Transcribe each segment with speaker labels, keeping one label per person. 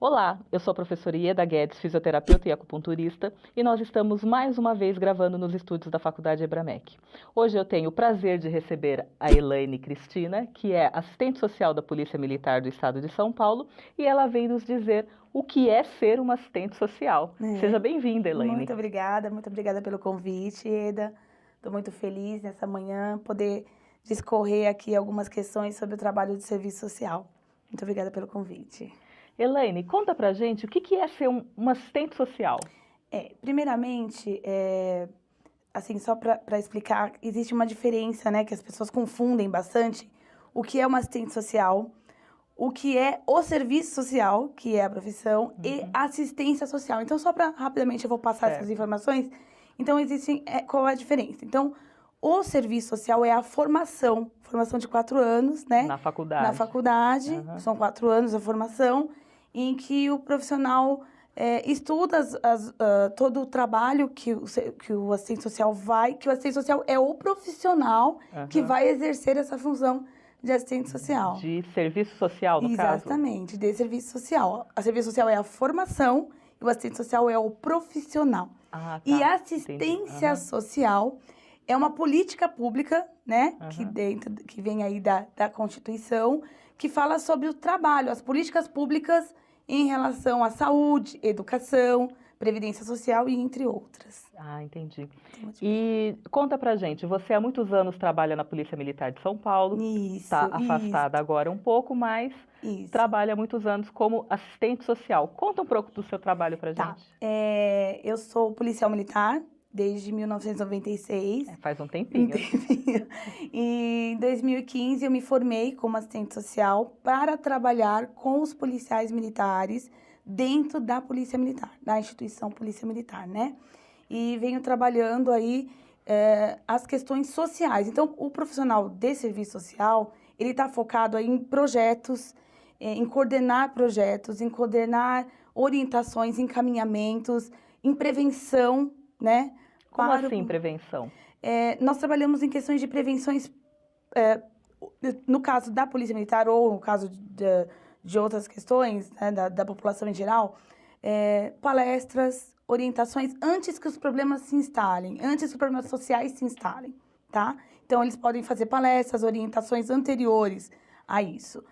Speaker 1: Olá, eu sou a professora Ieda Guedes, fisioterapeuta e acupunturista, e nós estamos mais uma vez gravando nos estúdios da Faculdade Ebramec. Hoje eu tenho o prazer de receber a Elaine Cristina, que é assistente social da Polícia Militar do Estado de São Paulo, e ela vem nos dizer o que é ser uma assistente social. Seja bem-vinda, Elaine.
Speaker 2: Muito obrigada pelo convite, Ieda. Estou muito feliz nessa manhã poder discorrer aqui algumas questões sobre o trabalho de serviço social. Muito obrigada pelo convite.
Speaker 1: Elaine, conta pra gente o que é ser uma assistente social.
Speaker 2: Primeiramente, assim, só para explicar, existe uma diferença, né, que as pessoas confundem bastante o que é uma assistente social, o que é o serviço social, que é a profissão, e assistência social. Então, só para rapidamente eu vou passar essas informações. Então, qual é a diferença? Então, o serviço social é a formação de 4 anos, né?
Speaker 1: Na faculdade.
Speaker 2: Na faculdade, são 4 anos a formação, em que o profissional estuda todo o trabalho que o assistente social que o assistente social é o profissional que vai exercer essa função de assistente social.
Speaker 1: De serviço social, no caso?
Speaker 2: Exatamente, de serviço social. A serviço social é a formação e o assistente social é o profissional.
Speaker 1: Ah, tá.
Speaker 2: E a assistência social é uma política pública, né, que vem aí da Constituição, que fala sobre o trabalho, as políticas públicas em relação à saúde, educação, previdência social e entre outras.
Speaker 1: Ah, entendi. E conta pra gente, você há muitos anos trabalha na Polícia Militar de São Paulo. Está afastada agora um pouco, mas trabalha há muitos anos como assistente social. Conta um pouco do seu trabalho pra gente.
Speaker 2: Eu sou policial militar desde 1996.
Speaker 1: Faz um tempinho.
Speaker 2: E em 2015 eu me formei como assistente social para trabalhar com os policiais militares dentro da Polícia Militar, da instituição Polícia Militar, né? E venho trabalhando aí as questões sociais. Então, o profissional de serviço social, ele está focado aí em projetos, em coordenar projetos, em coordenar orientações, encaminhamentos, em prevenção, né?
Speaker 1: Como assim prevenção?
Speaker 2: Nós trabalhamos em questões de prevenções, no caso da Polícia Militar ou no caso de outras questões, né, da população em geral, palestras, orientações antes que os problemas se instalem, antes que os problemas sociais se instalem, tá? Então, eles podem fazer palestras, orientações anteriores a isso.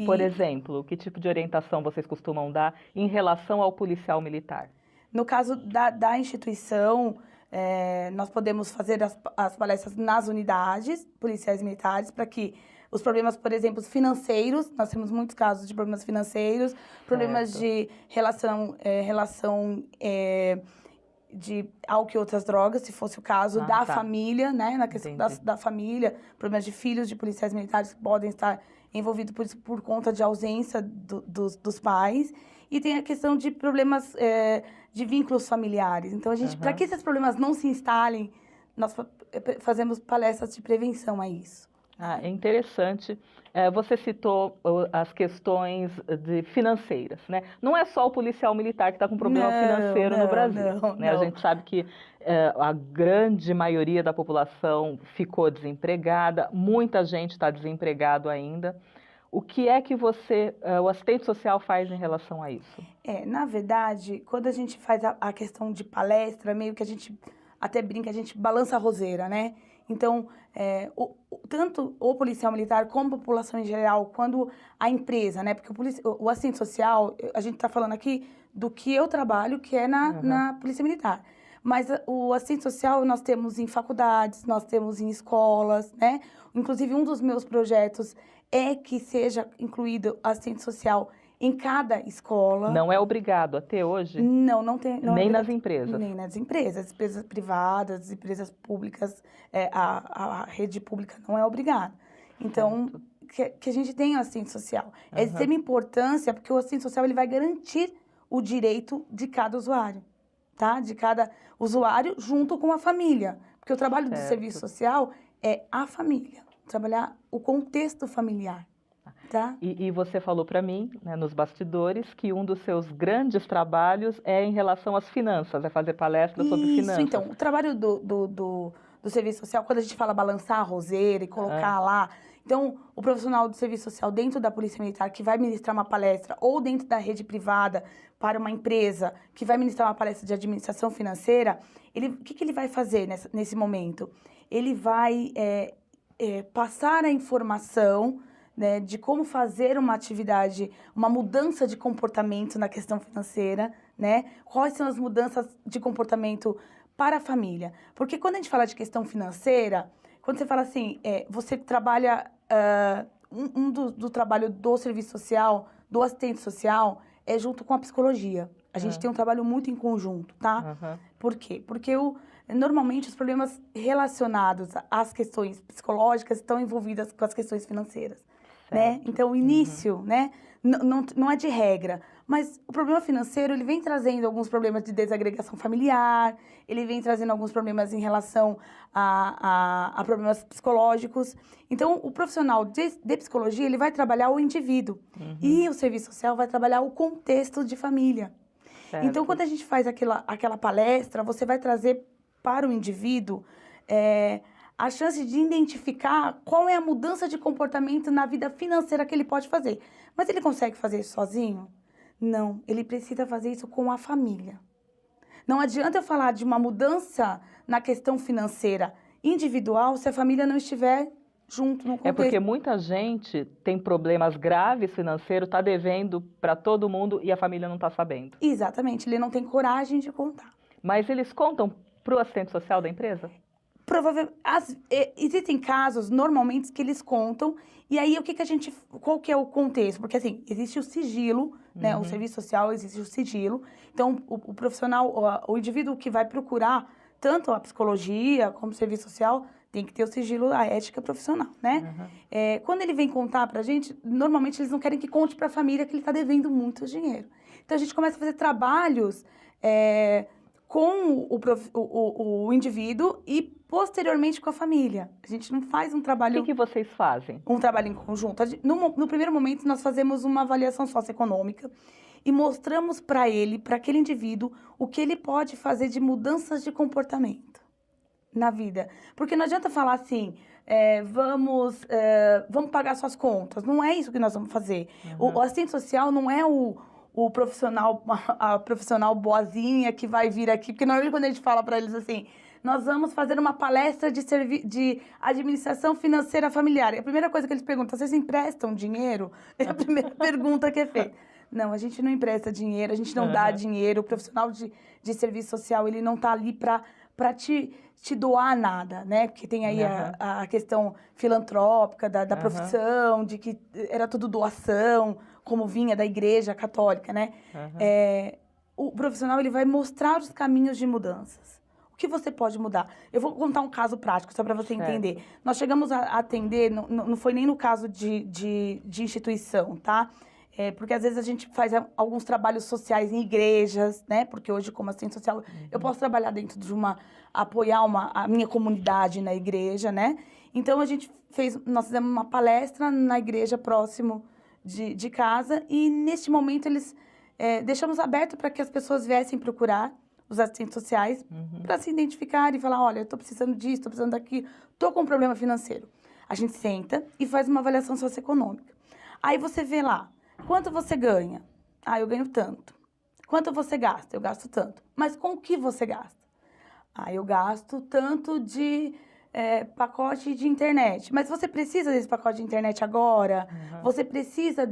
Speaker 1: Por exemplo, que tipo de orientação vocês costumam dar em relação ao policial militar?
Speaker 2: No caso da instituição, nós podemos fazer as palestras nas unidades policiais militares para que os problemas, por exemplo, financeiros, nós temos muitos casos de problemas financeiros, problemas de relação de álcool e outras drogas, se fosse o caso da família, né? Na questão da família, problemas de filhos de policiais militares que podem estar envolvidos por conta de ausência dos pais. E tem a questão de problemas de vínculos familiares. Então, para que esses problemas não se instalem, nós fazemos palestras de prevenção a isso.
Speaker 1: Ah, é interessante. Você citou as questões financeiras, né? Não é só o policial militar que está com problema financeiro no Brasil. Né? A gente sabe que a grande maioria da população ficou desempregada, muita gente está desempregado ainda. O que é que o assistente social faz em relação a isso?
Speaker 2: Na verdade, quando a gente faz a questão de palestra, meio que a gente até brinca, a gente balança a roseira, né? Então, tanto o policial militar como a população em geral, quando a empresa, né? Porque o assistente social, a gente está falando aqui do que eu trabalho, que é na Polícia Militar. Mas o assistente social nós temos em faculdades, nós temos em escolas, né? Inclusive, um dos meus projetos é que seja incluído assistente social em cada escola.
Speaker 1: Não é obrigado até hoje?
Speaker 2: Não tem.
Speaker 1: Nem nas empresas?
Speaker 2: Nem nas empresas. Empresas privadas, empresas públicas, a rede pública não é obrigada. Então, que a gente tenha o assistente social. É de extrema importância, porque o assistente social ele vai garantir o direito de cada usuário, tá? De cada usuário junto com a família. Porque o trabalho do serviço social é a família, trabalhar o contexto familiar. Tá?
Speaker 1: E você falou para mim, né, nos bastidores, que um dos seus grandes trabalhos é em relação às finanças, é fazer palestras sobre finanças.
Speaker 2: Isso, então, o trabalho do serviço social, quando a gente fala balançar a roseira e colocar lá Então, o profissional do serviço social dentro da Polícia Militar que vai ministrar uma palestra ou dentro da rede privada para uma empresa que vai ministrar uma palestra de administração financeira, o que ele vai fazer nesse momento? Ele vai passar a informação, né, de como fazer uma atividade, uma mudança de comportamento na questão financeira, né? Quais são as mudanças de comportamento para a família? Porque quando a gente fala de questão financeira, quando você fala assim, você trabalha, do trabalho do serviço social, do assistente social, é junto com a psicologia. A gente tem um trabalho muito em conjunto, tá? Por quê? Porque normalmente os problemas relacionados às questões psicológicas estão envolvidos com as questões financeiras, né? Então, o início, né, não é de regra, mas o problema financeiro, ele vem trazendo alguns problemas de desagregação familiar, ele vem trazendo alguns problemas em relação a problemas psicológicos. Então, o profissional de psicologia, ele vai trabalhar o indivíduo, e o serviço social vai trabalhar o contexto de família. Certo. Então, quando a gente faz aquela palestra, você vai trazer para o indivíduo a chance de identificar qual é a mudança de comportamento na vida financeira que ele pode fazer. Mas ele consegue fazer isso sozinho? Não, ele precisa fazer isso com a família. Não adianta eu falar de uma mudança na questão financeira individual se a família não estiver junto no contexto.
Speaker 1: É porque muita gente tem problemas graves financeiros, está devendo para todo mundo e a família não está sabendo.
Speaker 2: Exatamente, ele não tem coragem de contar.
Speaker 1: Mas eles contam para o assistente social da empresa?
Speaker 2: Provavelmente, existem casos, normalmente, que eles contam, e aí qual que é o contexto? Porque, assim, existe o sigilo, né, o serviço social, existe o sigilo, então, o profissional, o indivíduo que vai procurar, tanto a psicologia como o serviço social, tem que ter o sigilo, a ética profissional, né? Quando ele vem contar pra gente, normalmente eles não querem que conte pra família que ele tá devendo muito dinheiro. Então, a gente começa a fazer trabalhos com o indivíduo e, posteriormente, com a família. A gente não faz um trabalho...
Speaker 1: O que vocês fazem?
Speaker 2: Um trabalho em conjunto. No primeiro momento, nós fazemos uma avaliação socioeconômica e mostramos para aquele indivíduo, o que ele pode fazer de mudanças de comportamento na vida. Porque não adianta falar assim, vamos pagar suas contas. Não é isso que nós vamos fazer. O assistente social não é o profissional, a profissional boazinha que vai vir aqui, porque normalmente quando a gente fala para eles assim, nós vamos fazer uma palestra de administração financeira familiar. E a primeira coisa que eles perguntam, vocês emprestam dinheiro? É a primeira pergunta que é feita. Não, a gente não empresta dinheiro, a gente não dá dinheiro. O profissional de serviço social, ele não está ali para te doar nada, né? Porque tem aí a questão filantrópica da profissão, de que era tudo doação, como vinha da igreja católica, né? O profissional, ele vai mostrar os caminhos de mudanças. O que você pode mudar? Eu vou contar um caso prático, só para você entender. Nós chegamos a atender, não foi nem no caso de instituição, tá? Porque às vezes a gente faz alguns trabalhos sociais em igrejas, né? Porque hoje, como assistente social, eu posso trabalhar dentro de apoiar a minha comunidade na igreja, né? Então, nós fizemos uma palestra na igreja próximo de casa e, neste momento, deixamos aberto para que as pessoas viessem procurar os assistentes sociais para se identificar e falar, olha, eu estou precisando disso, estou precisando daquilo, estou com um problema financeiro. A gente senta e faz uma avaliação socioeconômica. Aí você vê lá, quanto você ganha? Eu ganho tanto. Quanto você gasta? Eu gasto tanto. Mas com o que você gasta? Eu gasto tanto de pacote de internet. Mas você precisa desse pacote de internet agora? Você precisa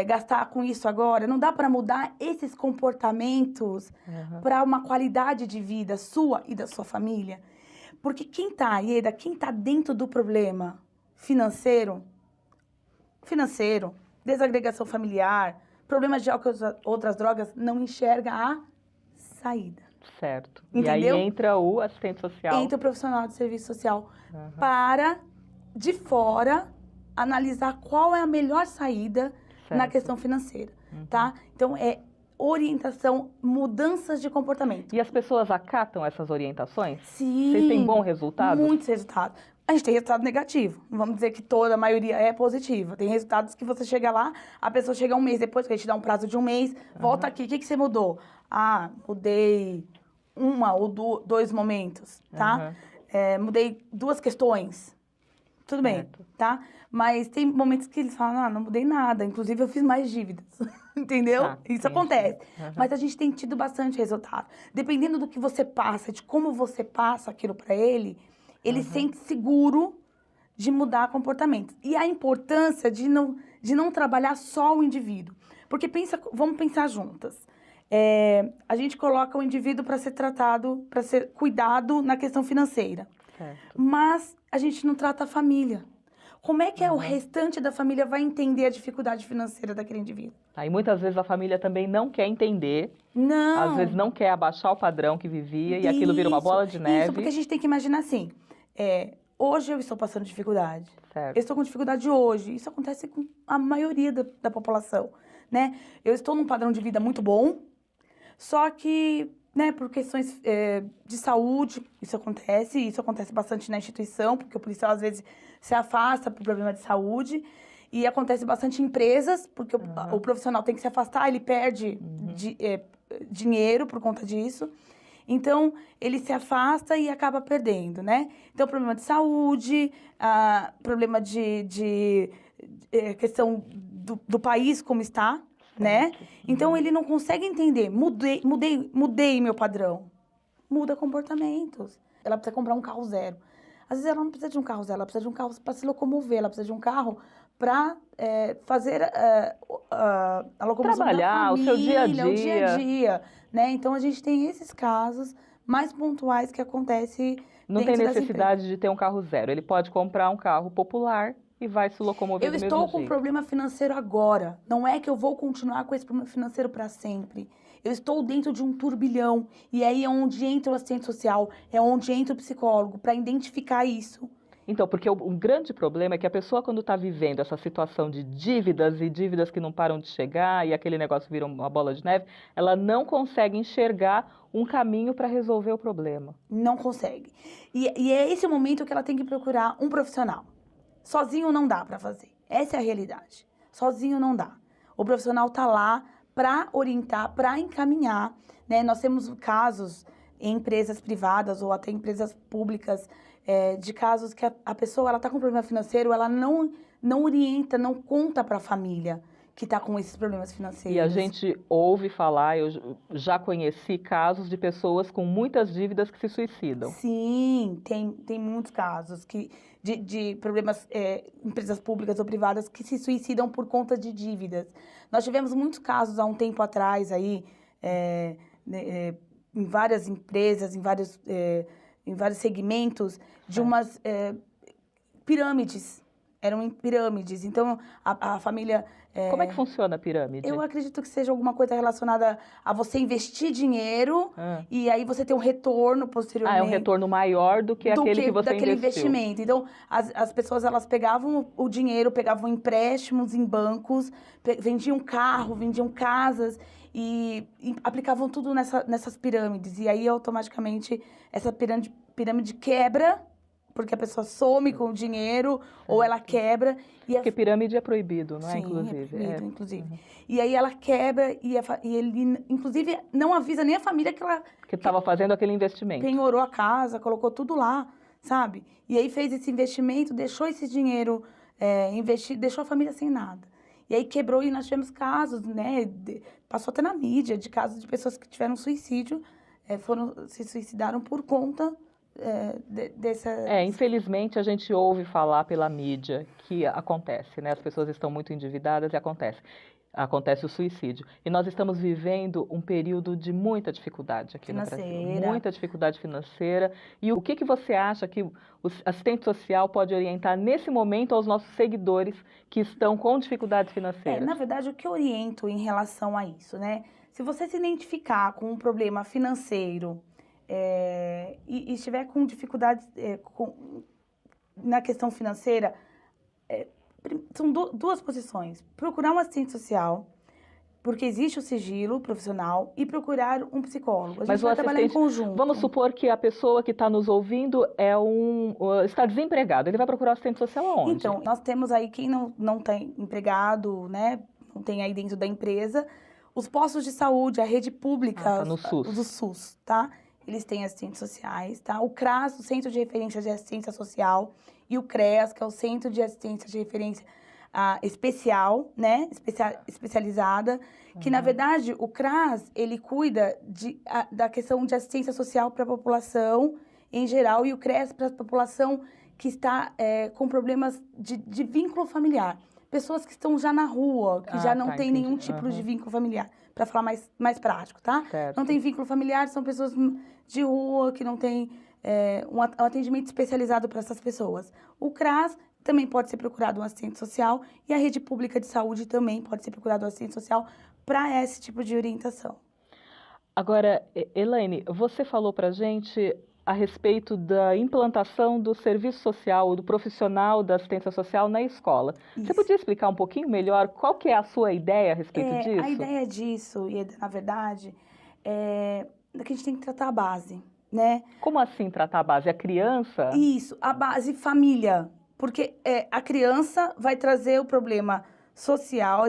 Speaker 2: gastar com isso agora? Não dá para mudar esses comportamentos para uma qualidade de vida sua e da sua família? Porque quem está dentro do problema financeiro, desagregação familiar, problemas de álcool e outras drogas, não enxerga a saída.
Speaker 1: Certo.
Speaker 2: Entendeu?
Speaker 1: E aí entra o assistente social.
Speaker 2: Entra o profissional de serviço social para, de fora, analisar qual é a melhor saída na questão financeira, tá? Então, orientação, mudanças de comportamento.
Speaker 1: E as pessoas acatam essas orientações?
Speaker 2: Sim.
Speaker 1: Vocês têm bom resultado?
Speaker 2: Muitos resultados. A gente tem resultado negativo. Não vamos dizer que toda a maioria é positiva. Tem resultados que você chega lá, a pessoa chega um mês depois, que a gente dá um prazo de um mês, volta aqui, o que você mudou? Mudei uma ou dois momentos, tá? Mudei 2 questões. tudo bem, tá? Mas tem momentos que eles falam, não mudei nada, inclusive eu fiz mais dívidas, entendeu? Isso acontece. Mas a gente tem tido bastante resultado. Dependendo do que você passa, de como você passa aquilo para ele sente seguro de mudar comportamento. E a importância de não trabalhar só o indivíduo. Porque vamos pensar juntas. A gente coloca o indivíduo para ser tratado, para ser cuidado na questão financeira.
Speaker 1: Certo.
Speaker 2: Mas a gente não trata a família. Como é que o restante da família vai entender a dificuldade financeira daquele indivíduo?
Speaker 1: E muitas vezes a família também não quer entender.
Speaker 2: Não.
Speaker 1: Às vezes não quer abaixar o padrão que vivia e aquilo vira uma bola de neve.
Speaker 2: Isso, porque a gente tem que imaginar assim, hoje eu estou passando dificuldade.
Speaker 1: Certo.
Speaker 2: Eu estou com dificuldade hoje. Isso acontece com a maioria da população, né? Eu estou num padrão de vida muito bom, só que, né, por questões de saúde, isso acontece bastante na instituição, porque o policial às vezes se afasta por problema de saúde, e acontece bastante em empresas, porque o profissional tem que se afastar, ele perde dinheiro por conta disso. Então, ele se afasta e acaba perdendo, né? Então, problema de saúde, problema de questão do país como está, né? Então, ele não consegue entender. Mudei meu padrão. Muda comportamentos. Ela precisa comprar um carro zero. Às vezes, ela não precisa de um carro zero, ela precisa de um carro para se locomover, ela precisa de um carro para fazer a locomoção
Speaker 1: trabalhar,
Speaker 2: da família,
Speaker 1: o seu dia a
Speaker 2: dia, né? Então, a gente tem esses casos mais pontuais que acontecem
Speaker 1: não tem necessidade de ter um carro zero. Ele pode comprar um carro popular e vai se locomover do mesmo jeito.
Speaker 2: Eu estou com problema financeiro agora. Não é que eu vou continuar com esse problema financeiro para sempre. Eu estou dentro de um turbilhão. E aí é onde entra o assistente social, é onde entra o psicólogo, para identificar isso.
Speaker 1: Então, porque o grande problema é que a pessoa, quando está vivendo essa situação de dívidas e dívidas que não param de chegar e aquele negócio vira uma bola de neve, ela não consegue enxergar um caminho para resolver o problema.
Speaker 2: Não consegue. E é esse o momento que ela tem que procurar um profissional. Sozinho não dá para fazer. Essa é a realidade. Sozinho não dá. O profissional está lá para orientar, para encaminhar, né? Nós temos casos em empresas privadas ou até empresas públicas de casos que a pessoa está com problema financeiro, ela não orienta, não conta para a família que está com esses problemas financeiros.
Speaker 1: E a gente ouve falar, eu já conheci casos de pessoas com muitas dívidas que se suicidam.
Speaker 2: Sim, tem muitos casos de problemas, empresas públicas ou privadas que se suicidam por conta de dívidas. Nós tivemos muitos casos há um tempo atrás aí, em várias empresas, em vários segmentos, de umas pirâmides. Eram pirâmides. Então, a família...
Speaker 1: Como é que funciona a pirâmide?
Speaker 2: Eu acredito que seja alguma coisa relacionada a você investir dinheiro e aí você ter um retorno posteriormente.
Speaker 1: É um retorno maior do que aquele que você
Speaker 2: daquele
Speaker 1: investiu.
Speaker 2: Investimento. Então, as pessoas, elas pegavam o dinheiro, pegavam empréstimos em bancos, vendiam carro, vendiam casas e aplicavam tudo nessas pirâmides. E aí, automaticamente, essa pirâmide quebra, porque a pessoa some com o dinheiro, ou ela quebra.
Speaker 1: Porque pirâmide é proibido, não é?
Speaker 2: Sim,
Speaker 1: inclusive.
Speaker 2: É proibido, inclusive. E aí ela quebra e ele, inclusive, não avisa nem a família que ela...
Speaker 1: Que estava fazendo aquele investimento.
Speaker 2: Penhorou a casa, colocou tudo lá, sabe? E aí fez esse investimento, deixou esse dinheiro investido, deixou a família sem nada. E aí quebrou e nós tivemos casos, né? Passou até na mídia, de casos de pessoas que tiveram suicídio, se suicidaram por conta...
Speaker 1: infelizmente a gente ouve falar pela mídia que acontece, né? As pessoas estão muito endividadas e acontece o suicídio. E nós estamos vivendo um período de muita dificuldade aqui no Brasil. Muita dificuldade financeira. E o que você acha que o assistente social pode orientar nesse momento aos nossos seguidores que estão com dificuldades financeiras?
Speaker 2: Na verdade, o que eu oriento em relação a isso, né? Se você se identificar com um problema financeiro e estiver com dificuldades na questão financeira, são duas posições. Procurar um assistente social, porque existe o sigilo profissional, e procurar um psicólogo. A gente vai trabalhar em conjunto.
Speaker 1: Vamos supor que a pessoa que está nos ouvindo está desempregado. Ele vai procurar assistente social aonde?
Speaker 2: Então, nós temos aí quem não está empregado, né? Não tem aí dentro da empresa. Os postos de saúde, a rede pública,
Speaker 1: no SUS.
Speaker 2: Do SUS, tá? Eles têm assistentes sociais, tá? O CRAS, o Centro de Referência de Assistência Social, e o CREAS, que é o Centro de Assistência de Referência Especial, né? Especializada, que, na verdade, o CRAS, ele cuida da questão de assistência social para a população em geral e o CREAS para a população que está com problemas de vínculo familiar. Pessoas que estão já na rua, que já não tem nenhum tipo de vínculo familiar, para falar mais prático, tá?
Speaker 1: Certo.
Speaker 2: Não tem vínculo familiar, são pessoas de rua que não têm um atendimento especializado para essas pessoas. O CRAS também pode ser procurado um assistente social e a rede pública de saúde também pode ser procurado um assistente social para esse tipo de orientação.
Speaker 1: Agora, Elaine, você falou para a gente a respeito da implantação do serviço social, do profissional da assistência social na escola. Isso. Você podia explicar um pouquinho melhor qual que é a sua ideia a respeito disso?
Speaker 2: A ideia disso, Ieda, na verdade, é que a gente tem que tratar a base, né?
Speaker 1: Como assim tratar a base? A criança?
Speaker 2: Isso, a base família. Porque a criança vai trazer o problema social,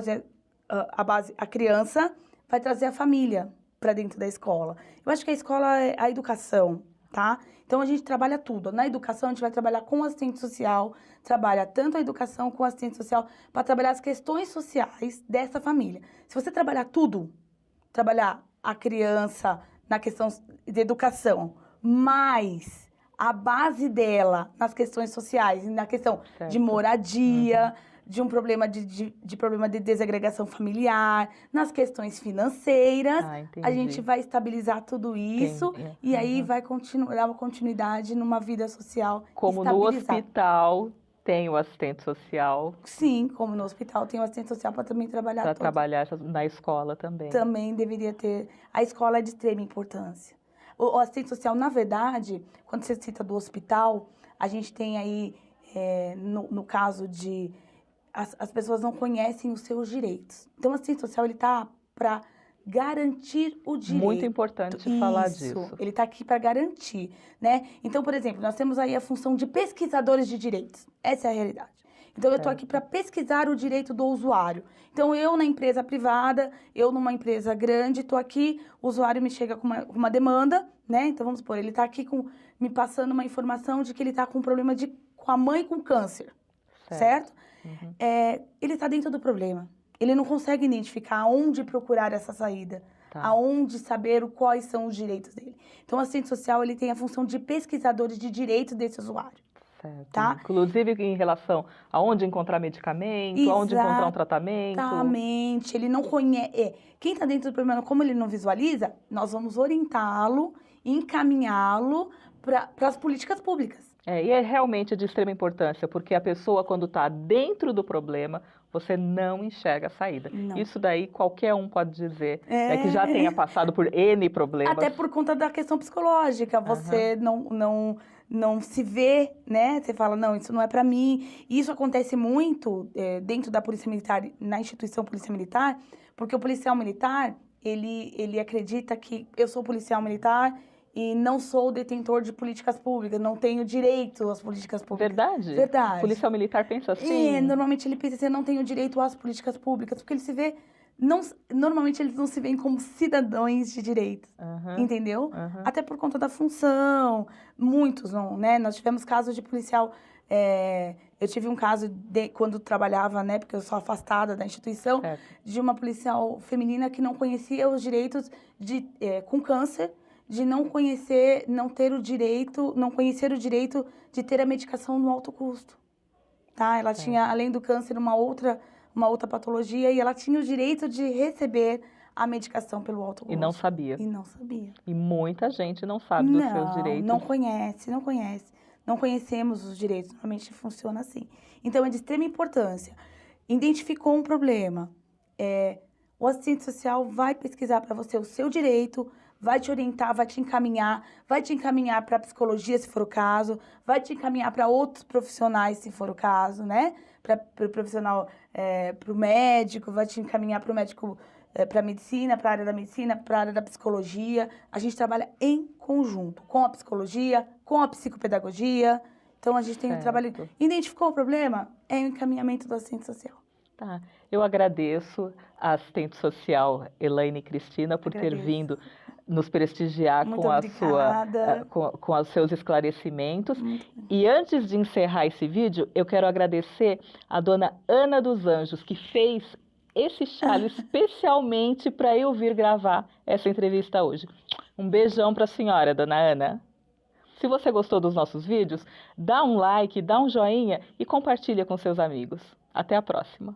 Speaker 2: a criança vai trazer a família para dentro da escola. Eu acho que a escola é a educação, tá? Então, a gente trabalha tudo. Na educação, a gente vai trabalhar com o assistente social, trabalha tanto a educação com o assistente social para trabalhar as questões sociais dessa família. Se você trabalhar tudo, trabalhar a criança na questão de educação, mais a base dela nas questões sociais, na questão de moradia, de um problema problema de desagregação familiar, nas questões financeiras, a gente vai estabilizar tudo isso e aí vai dar uma continuidade numa vida social
Speaker 1: como no hospital tem o assistente social.
Speaker 2: Sim, como no hospital tem o assistente social para também trabalhar.
Speaker 1: Para trabalhar na escola também.
Speaker 2: Também deveria ter. A escola é de extrema importância. O assistente social, na verdade, quando você cita do hospital, a gente tem aí, no caso de... As pessoas não conhecem os seus direitos. Então, o assistente social, ele está para garantir o direito.
Speaker 1: Muito importante falar disso.
Speaker 2: Ele está aqui para garantir, né? Então, por exemplo, nós temos aí a função de pesquisadores de direitos. Essa é a realidade. Então, eu estou aqui para pesquisar o direito do usuário. Então, eu na empresa privada, eu numa empresa grande, estou aqui, o usuário me chega com uma demanda, né? Então, vamos supor, ele está aqui me passando uma informação de que ele está com um problema com a mãe com câncer, certo? Uhum. Ele está dentro do problema. Ele não consegue identificar aonde procurar essa saída, aonde saber quais são os direitos dele. Então, o assistente social, ele tem a função de pesquisadores de direitos desse usuário.
Speaker 1: Certo. Tá? Inclusive em relação a onde encontrar medicamento, aonde encontrar um tratamento.
Speaker 2: Exatamente. Ele não conhece. Quem está dentro do problema, como ele não visualiza, nós vamos orientá-lo, encaminhá-lo para as políticas públicas.
Speaker 1: E é realmente de extrema importância, porque a pessoa, quando está dentro do problema, você não enxerga a saída. Não. Isso daí qualquer um pode dizer, que já tenha passado por N problemas.
Speaker 2: Até por conta da questão psicológica, você não se vê, né? Você fala, não, isso não é para mim. E isso acontece muito dentro da Polícia Militar, na instituição Polícia Militar, porque o policial militar, ele acredita que eu sou policial militar e não sou detentor de políticas públicas, não tenho direito às políticas públicas.
Speaker 1: Verdade?
Speaker 2: Verdade.
Speaker 1: O policial militar pensa assim?
Speaker 2: Normalmente ele pensa assim, eu não tenho direito às políticas públicas, porque ele se vê... normalmente eles não se veem como cidadãos de direitos, entendeu? Até por conta da função, muitos não, né? Nós tivemos casos de policial... eu tive um caso quando trabalhava, né? Porque eu sou afastada da instituição, de uma policial feminina que não conhecia os direitos com câncer, de não conhecer o direito de ter a medicação no alto custo, tá? Ela tinha, além do câncer, uma outra patologia e ela tinha o direito de receber a medicação pelo alto custo.
Speaker 1: E não sabia. E muita gente não sabe dos seus direitos.
Speaker 2: Não conhece. Não conhecemos os direitos, normalmente funciona assim. Então, é de extrema importância. Identificou um problema, o assistente social vai pesquisar para você o seu direito, vai te orientar, vai te encaminhar para a psicologia, se for o caso, vai te encaminhar para outros profissionais, se for o caso, né? Para o profissional, para o médico, vai te encaminhar para o médico, para a medicina, para a área da medicina, para a área da psicologia. A gente trabalha em conjunto, com a psicologia, com a psicopedagogia. Então, a gente tem um trabalho... Identificou o problema? É o encaminhamento do assistente social.
Speaker 1: Tá. Eu agradeço a assistente social Elaine Cristina por ter vindo nos prestigiar
Speaker 2: Muito
Speaker 1: com
Speaker 2: obrigada.
Speaker 1: Com os seus esclarecimentos. E antes de encerrar esse vídeo, eu quero agradecer a dona Ana dos Anjos, que fez esse chale especialmente para eu vir gravar essa entrevista hoje. Um beijão para a senhora, dona Ana. Se você gostou dos nossos vídeos, dá um like, dá um joinha e compartilha com seus amigos. Até a próxima!